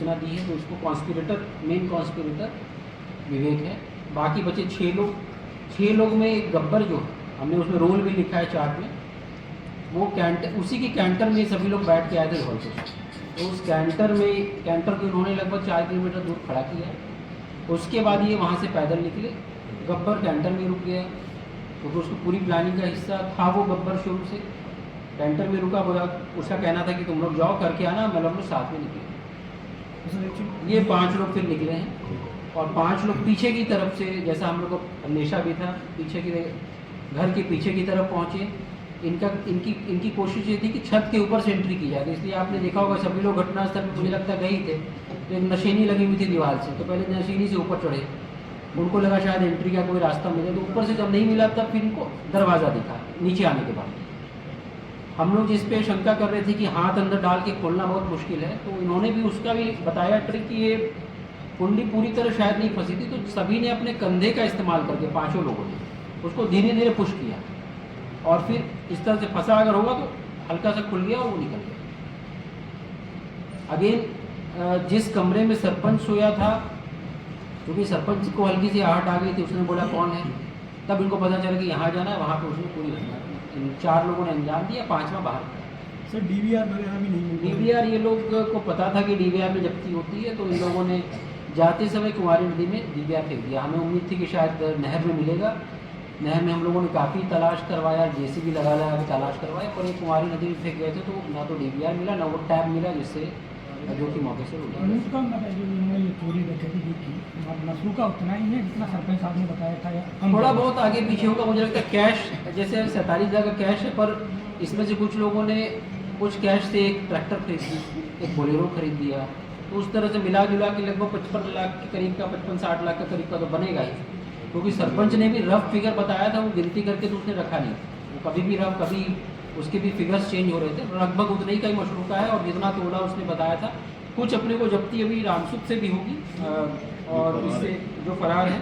सूचना दी है, तो उसको कॉन्स्पिरेटर, मेन कॉन्स्पिरेटर विवेक है। बाकी बचे 6 लोग में गब्बर जो हमने उसमें रोल भी लिखा है चार्ट में, वो कैंटर, उसी की कैंटर में सभी लोग बैठ के आए थे घर से। तो उस कैंटर को उन्होंने लगभग 4 किलोमीटर दूर खड़ा किया। उसके बाद ये वहाँ से पैदल निकले, गब्बर कैंटर में रुक गया, क्योंकि उसको पूरी प्लानिंग का हिस्सा था वो गब्बर शुरू से। कैंटर में रुका, बोला, उसका कहना था कि तुम लोग जाओ करके आना, मैं लोग साथ में निकले। ये 5 लोग फिर निकले हैं और 5 लोग पीछे की तरफ से, जैसा हम लोग को अंदेशा भी था, पीछे की घर के पीछे की तरफ पहुँचे। इनकी कोशिश ये थी कि छत के ऊपर से एंट्री की जाए। इसलिए आपने देखा होगा सभी लोग घटनास्थल में मुझे लगता गए थे, तो एक नशीनी लगी हुई थी दीवार से, तो पहले नशीनी से ऊपर चढ़े, उनको लगा शायद एंट्री का कोई रास्ता मिले, तो ऊपर से जब नहीं मिला तब फिर इनको दरवाज़ा दिखा नीचे आने के बाद। हम लोग जिस पे शंका कर रहे थे कि हाथ अंदर डाल के खोलना बहुत मुश्किल है, तो इन्होंने भी उसका भी बताया ट्रिक कि ये कुंडी पूरी तरह शायद नहीं फंसी थी, तो सभी ने अपने कंधे का इस्तेमाल करके 5 लोगों ने उसको धीरे धीरे पुश किया और फिर इस तरह से फंसा अगर होगा तो हल्का सा खुल गया और वो निकल गया। अगेन जिस कमरे में सरपंच सोया था, क्योंकि सरपंच को हल्की सी आहट आ गई थी, उसने बोला कौन है, तब इनको पता चला कि यहाँ जाना है, वहाँ पर उसने पूरी घटना 4 लोगों ने अंजाम दिया, 5वां बाहर। सर डीवीआर वगैरह भी नहीं? डीवीआर ये लोग को पता था कि डीवीआर में जब्ती होती है, तो इन लोगों ने जाते समय कुंवारी नदी में डीवीआर फेंक दिया। हमें उम्मीद थी कि शायद नहर में मिलेगा। नहर में हम लोगों ने काफ़ी तलाश करवाया, जेसीबी लगा के तलाश करवाया, पर ये कुंवारी नदी में फेंक गए थे, तो ना तो डीवीआर मिला ना वो टैब मिला, जिससे जो कि मौके से मसरूका उतना ही है जितना सरपंच साहब ने बताया था, या थोड़ा बहुत आगे पीछे होगा। मुझे लगता है कैश जैसे 47,000 का कैश है, पर इसमें से कुछ लोगों ने कुछ कैश से एक ट्रैक्टर खरीद दी, एक बोलेरो खरीद दिया, तो उस तरह से मिला जुला के लगभग 55 लाख के करीब का, 55-60 लाख के करीब का तो बनेगा ही। क्योंकि सरपंच ने भी रफ फिगर बताया था, वो गिनती करके तो उसने रखा नहीं, वो कभी भी रफ, कभी उसके भी फिगर्स चेंज हो रहे थे, लगभग उतना ही का ही मशरूका है और जितना तोला उसने बताया था। कुछ अपने को जब्ती अभी रामसुख से भी होगी और इससे जो फरार है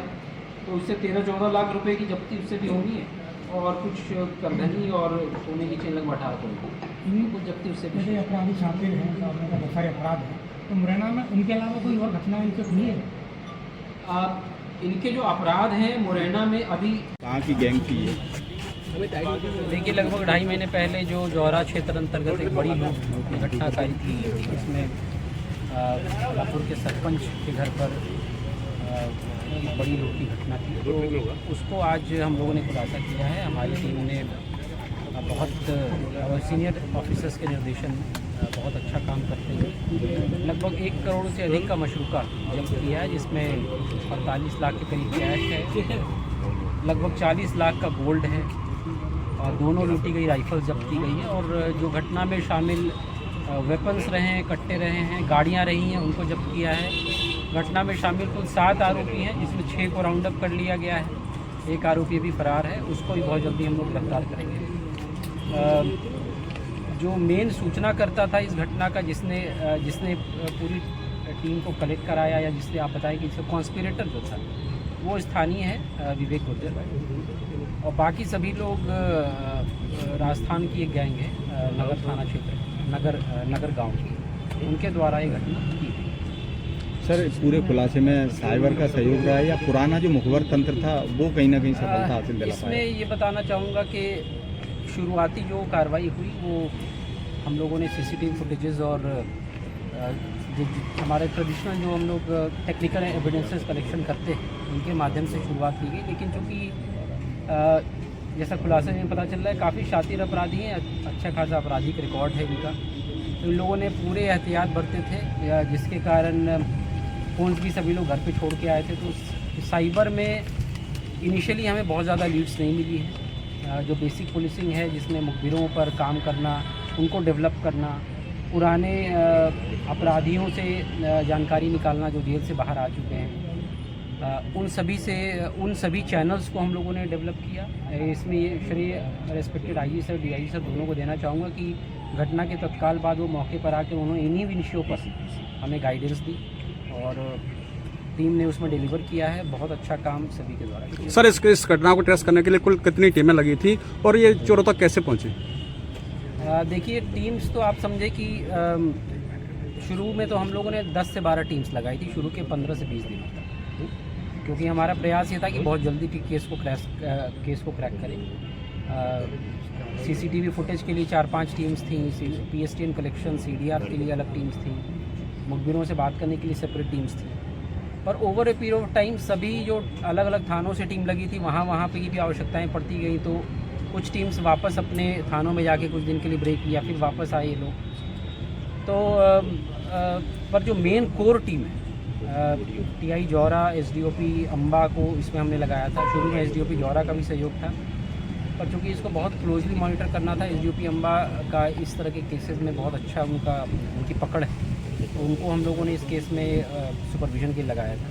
तो इससे 13-14 लाख रुपए की जब्ती उससे भी होनी है, और कुछ करधनी और सोने की चेन लगभग 18 करोड़ कुछ जब्ती उससे भी। अपराधी शामिल हैं, बहुत सारे अपराध हैं, तो मुरैना में उनके अलावा कोई और घटना इनसे हुई है? इनके जो अपराध हैं मुरैना में अभी कहाँ की गैंग थी ये? देखिए लगभग 2.5 महीने पहले जो जौहरा क्षेत्र अंतर्गत एक बड़ी लूट की घटना आई थी, इसमें लापुर के सरपंच के घर पर एक बड़ी लूट की घटना थी, तो उसको आज हम लोगों ने खुलासा किया है। हमारी टीम ने बहुत सीनियर ऑफिसर्स के निर्देशन में बहुत अच्छा काम करते हुए लगभग 1 करोड़ से अधिक का मशरूका जब्त किया है, जिसमें 48 लाख के करीब कैश है, लगभग 40 लाख का गोल्ड है और दोनों लूटी गई राइफल्स जब्त की गई है। और जो घटना में शामिल वेपन्स रहे हैं, कट्टे रहे हैं, गाड़ियां रही हैं, उनको जब्त किया है। घटना में शामिल कुल 7 आरोपी हैं, जिसमें 6 को राउंड अप कर लिया गया है। एक आरोपी भी फरार है, उसको भी बहुत जल्दी हम लोग गिरफ्तार करेंगे। जो मेन सूचना करता था इस घटना का, जिसने पूरी टीम को कलेक्ट कराया, या जिसने आप बताएं कि इसका कॉन्स्पिरेटर जो था वो स्थानीय है विवेक गुर्जर, और बाकी सभी लोग राजस्थान की एक गैंग है, नगर थाना क्षेत्र, नगर गांव की, उनके द्वारा ये घटना की गई। सर पूरे खुलासे में साइबर का सहयोग रहा है या पुराना जो मुखबर तंत्र था वो कहीं ना कहीं सफलता हासिल दिला पाया? इसमें ये बताना चाहूँगा कि शुरुआती जो कार्रवाई हुई वो हम लोगों ने सीसीटीवी फुटेजेस और जो हमारे ट्रेडिशनल जो हम लोग टेक्निकल एविडेंसेस कलेक्शन करते हैं उनके माध्यम से शुरुआत की गई। लेकिन चूँकि जैसा खुलासे में पता चल रहा है काफ़ी शातिर अपराधी हैं, अच्छा खासा आपराधिक रिकॉर्ड है इनका, तो इन लोगों ने पूरे एहतियात बरते थे, जिसके कारण फ़ोन्स भी सभी लोग घर पे छोड़ के आए थे। तो साइबर में इनिशियली हमें बहुत ज़्यादा लीड्स नहीं मिली है। जो बेसिक पुलिसिंग है, जिसमें मुखबिरों पर काम करना, उनको डेवलप करना, पुराने अपराधियों से जानकारी निकालना जो जेल से बाहर आ चुके हैं, उन सभी चैनल्स को हम लोगों ने डेवलप किया। इसमें ये श्रेय respected IG sir, DIG sir दोनों को देना चाहूँगा कि घटना के तत्काल बाद वो मौके पर आकर उन्होंने इन्हीं विषयों पर हमें गाइडेंस दी और टीम ने उसमें डिलीवर किया है। बहुत अच्छा काम सभी के द्वारा किया। सर इस घटना को ट्रेस करने के लिए कुल कितनी टीमें लगी थी और ये चोरों तक कैसे पहुँची? देखिए टीम्स तो आप समझे कि शुरू में तो हम लोगों ने 10 से 12 टीम्स लगाई थी शुरू के 15 से 20 दिनों तक, क्योंकि हमारा प्रयास ये था कि बहुत जल्दी केस को क्रैक करें। सीसीटीवी फुटेज के लिए 4-5 टीम्स थी, PSTN कलेक्शन CDR के लिए अलग टीम्स थी, मुखबिरों से बात करने के लिए सेपरेट टीम्स थी। पर over a period of time सभी जो अलग अलग थानों से टीम लगी थी वहाँ पे भी आवश्यकताएँ पड़ती गई, तो कुछ टीम्स वापस अपने थानों में जाके कुछ दिन के लिए ब्रेक लिया, फिर वापस आए ये लोग। तो पर जो मेन कोर टीम है TI जौरा, SDOP अम्बा को इसमें हमने लगाया था। शुरू में SDOP जौरा का भी सहयोग था, पर चूँकि इसको बहुत क्लोजली मॉनिटर करना था, SDOP अम्बा का इस तरह के केसेस में बहुत अच्छा उनकी पकड़ है, तो उनको हम लोगों ने इस केस में सुपरविज़न के लिए लगाया था।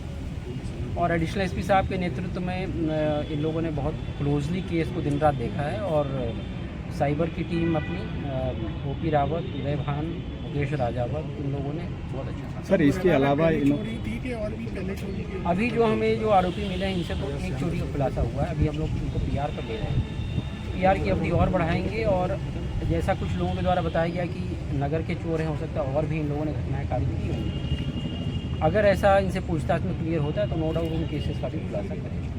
और एडिशनल SP साहब के नेतृत्व में इन लोगों ने बहुत क्लोजली केस को दिन रात देखा है, और साइबर की टीम अपनी OP रावत, उदय भान, मुकेश राजावत, इन लोगों ने बहुत अच्छा था। सर इसके अलावा अभी जो हमें जो आरोपी मिले हैं इनसे तो एक चोरी का खुलासा हुआ है, अभी हम लोग इनको PR पर ले रहे हैं। PR की अवधि और बढ़ाएंगे, और जैसा कुछ लोगों के द्वारा बताया गया कि नगर के चोर हैं, हो सकता है और भी इन लोगों ने घटनाएँ काबिज की होंगी। अगर ऐसा इनसे पूछताछ में क्लियर होता है तो नो डाउट उन केसेस का भी खुलासा करेंगे।